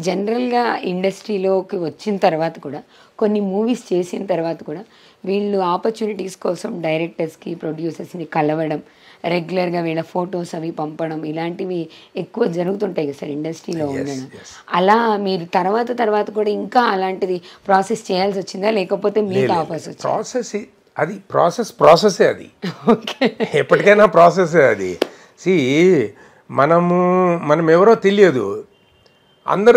జనరల్గా ఇండస్ట్రీలోకి వచ్చిన తర్వాత కూడా కొన్ని మూవీస్ చేసిన తర్వాత కూడా వీళ్ళు ఆపర్చునిటీస్ కోసం డైరెక్టర్స్కి ప్రొడ్యూసర్స్ని కలవడం, రెగ్యులర్గా వీళ్ళ ఫొటోస్ అవి పంపడం ఇలాంటివి ఎక్కువ జరుగుతుంటాయి కదా సార్ ఇండస్ట్రీలో ఉండడం. అలా మీరు తర్వాత కూడా ఇంకా అలాంటిది ప్రాసెస్ చేయాల్సి వచ్చిందా, లేకపోతే మీకు ఆఫర్స్ వచ్చిందా? ప్రాసెస్ అది ప్రాసెసే అది. ఓకే, ఎప్పటికైనా ప్రాసెసే అది. మనం ఎవరో తెలియదు,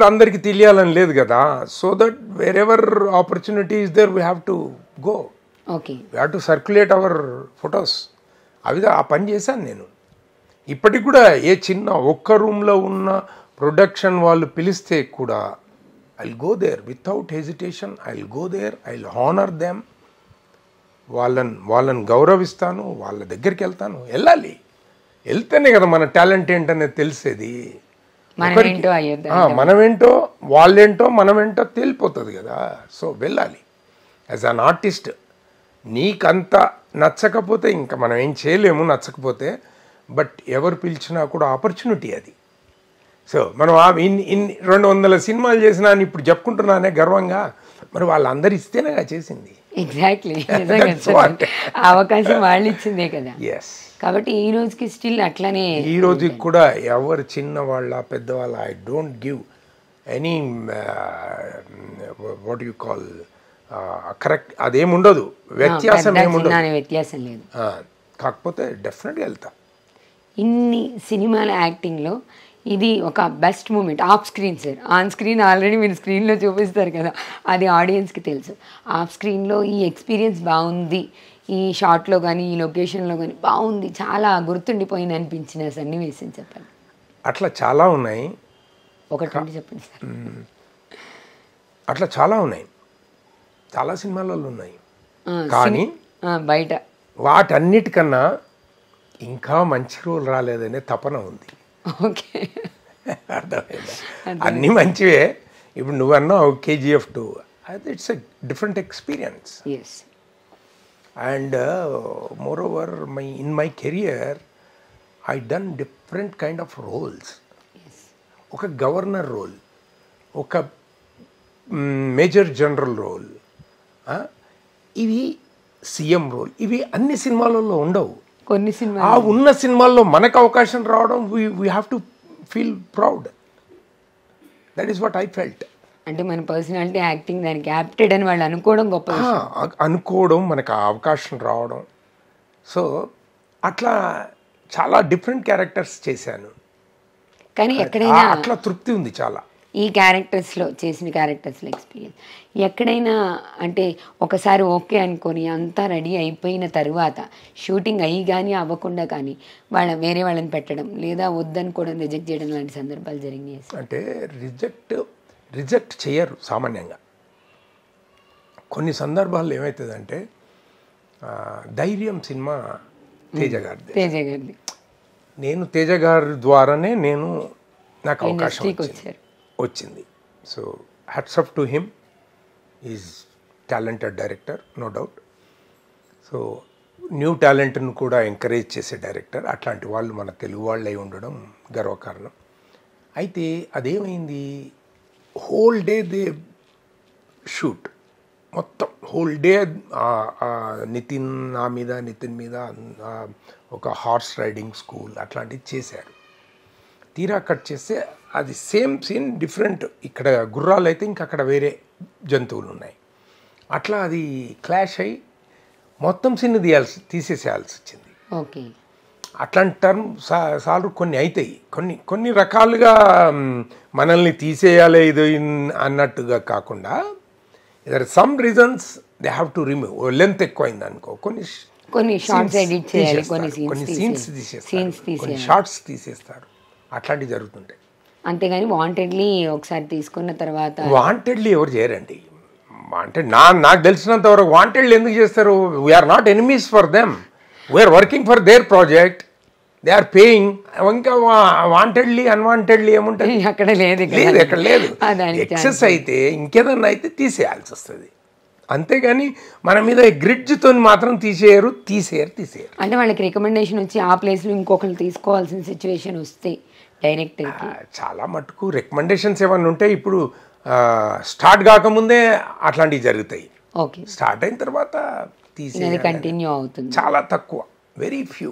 అందరికి తెలియాలని లేదు కదా. So that wherever opportunity is there we have to go. Okay, we have to circulate our photos. ఆ పని చేశాను నేను. ఇప్పటికి కూడా ఏ చిన్న ఒక్క రూమ్లో ఉన్న ప్రొడక్షన్ వాళ్ళు పిలిస్తే కూడా I will go there without hesitation. I will go there, I will honour them. వాళ్ళని గౌరవిస్తాను, వాళ్ళ దగ్గరికి వెళ్ళాలి. వెళ్తేనే కదా మన టాలెంట్ ఏంటనేది తెలిసేది. మనమేంటో వాళ్ళేంటో మనమేంటో తెలిపోతుంది కదా. సో వెళ్ళాలి. యాజ్ అన్ ఆర్టిస్ట్ నీకంత నచ్చకపోతే ఇంకా మనం ఏం చేయలేము, నచ్చకపోతే. బట్ ఎవరు పిలిచినా కూడా ఆపర్చునిటీ అది. సో మనం ఇన్ని 200 సినిమాలు చేసినా అని ఇప్పుడు చెప్పుకుంటున్నానే గర్వంగా. మరి వాళ్ళందరూ ఇస్తేనే చేసింది. ఎగ్జాక్ట్లీ, అవకాశం వాళ్ళు ఇచ్చిందే కదా. ఎస్. కాబట్టి ఈ రోజుకి స్టిల్ అట్లానే, ఈ రోజుకి కూడా ఎవరు చిన్నవాళ్ళ పెద్దవాళ్ళ I don't give any what you call correct అదేముండదు, వ్యత్యాసం వ్యత్యాసం లేదు. కాకపోతే డెఫినెట్గా వెళ్తా. ఇన్ని సినిమాల యాక్టింగ్లో ఇది ఒక best moment of screen sir. On screen already మీరు స్క్రీన్లో చూపిస్తారు కదా, అది ఆడియన్స్కి తెలుసు. ఆఫ్ స్క్రీన్లో ఈ ఎక్స్పీరియన్స్ బాగుంది, ఈ షాట్లో కానీ ఈ లొకేషన్లో కానీ బాగుంది, చాలా గుర్తుండిపోయింది అనిపించిన సన్నివేశం చెప్పండి. అట్లా చాలా ఉన్నాయి. ఒకటి చెప్పండి సార్. అట్లా చాలా ఉన్నాయి, చాలా సినిమాలలో ఉన్నాయి. కానీ బయట వాటన్నిటికన్నా ఇంకా మంచి రోల్ రాలేదనే తపన ఉంది. ఓకే, అర్థమైందా? అన్నీ మంచివే. ఇప్పుడు నువ్వన్నావు KGF 2, it's a different experience. And moreover in my career I done different kind of roles. ఒక గవర్నర్ రోల్, ఒక మేజర్ జనరల్ రోల్, ఇవి సీఎం రోల్, ఇవి అన్ని సినిమాలలో ఉండవు. కొన్ని సినిమా ఉన్న సినిమాల్లో మనకు అవకాశం రావడం we have to feel proud. That is what I felt. అంటే మన పర్సనాలిటీ యాక్టింగ్ దానికి యాప్టెడ్ అని వాళ్ళు అనుకోవడం గొప్ప, అనుకోవడం, మనకు అవకాశం రావడం. సో అట్లా చాలా డిఫరెంట్ క్యారెక్టర్స్ చేశాను. కానీ ఎక్కడైనా అట్లా తృప్తి ఉంది చాలా. ఈ క్యారెక్టర్స్లో చేసిన క్యారెక్టర్స్లో ఎక్స్పీరియన్స్ ఎక్కడైనా అంటే ఒకసారి ఓకే అనుకొని అంతా రెడీ అయిపోయిన తర్వాత షూటింగ్ అయ్యి కానీ అవ్వకుండా కానీ వేరే వాళ్ళని పెట్టడం లేదా వద్దనుకోవడం, రిజెక్ట్ చేయడం లాంటి సందర్భాలు జరిగినాయి? అంటే రిజెక్ట్ చేయరు సామాన్యంగా. కొన్ని సందర్భాల్లో ఏమవుతుందంటే ధైర్యం సినిమా తేజ గారిది. నేను తేజ గారి ద్వారానే నాకు అవకాశం వచ్చింది. So hats off to him. Is talented director, no doubt. So new టాలెంట్ను కూడా ఎంకరేజ్ చేసే డైరెక్టర్. అట్లాంటి వాళ్ళు మన తెలుగు వాళ్ళు అయి ఉండడం గర్వకారణం. అయితే అదేమైంది, హోల్ డే దే షూట్, మొత్తం హోల్ డే నితిన్ మీద ఒక హార్స్ రైడింగ్ స్కూల్ అట్లాంటివి చేశారు. తీరా కట్ చేస్తే అది సేమ్ సీన్ డిఫరెంట్. ఇక్కడ గుర్రాలు అయితే ఇంకా అక్కడ వేరే జంతువులు ఉన్నాయి. అట్లా అది క్లాష్ అయ్యి మొత్తం సీన్ తీసేసేయాల్సి వచ్చింది. ఓకే, అట్లాంటి టర్మ్ సార్లు కొన్ని అవుతాయి. కొన్ని రకాలుగా మనల్ని తీసేయాలి ఇది అన్నట్టుగా కాకుండా there some reasons they have to remove. Length ఎక్కువైంది అనుకో, కొన్ని షార్ట్స్ ఎడిట్ చేయాలి, కొన్ని సీన్స్ తీసేస్తారు, కొన్ని షార్ట్స్ తీసేస్తారు. అట్లాంటివి జరుగుతుంటాయి. అంతేగాని వాంటెడ్లీ ఒకసారి తీసుకున్న తర్వాత వాంటెడ్లీ ఎవరు చేయరండి. వాంటెడ్ నాకు తెలిసినంత వరకు వాంటెడ్లీ ఎందుకు చేస్తారు? We are not enemies for them, we are working for their project, they are paying. ఇంకా వాంటెడ్లీ అన్వాంటెడ్లీ ఏముంటుంది? అక్కడ లేదు, ఎక్కడ లేదు. ఎక్సెస్ అయితే ఇంకేదన్నా అయితే తీసేయాల్సి వస్తుంది. అంతేగాని మన మీద గ్రిడ్జ్తో మాత్రం తీసేయరు. అంటే వాళ్ళకి రికమెండేషన్ వచ్చి ఆ ప్లేస్లో ఇంకొకరు తీసుకోవాల్సిన సిచ్యువేషన్ వస్తే డైరెక్టర్కి చాలా మటుకు రికమెండేషన్స్ ఏమన్నా ఉంటే ఇప్పుడు స్టార్ట్ కాకముందే అట్లాంటివి జరుగుతాయి. ఓకే, స్టార్ట్ అయిన తర్వాత కంటిన్యూ అవుతుంది. చాలా తక్కువ, వెరీ ఫ్యూ.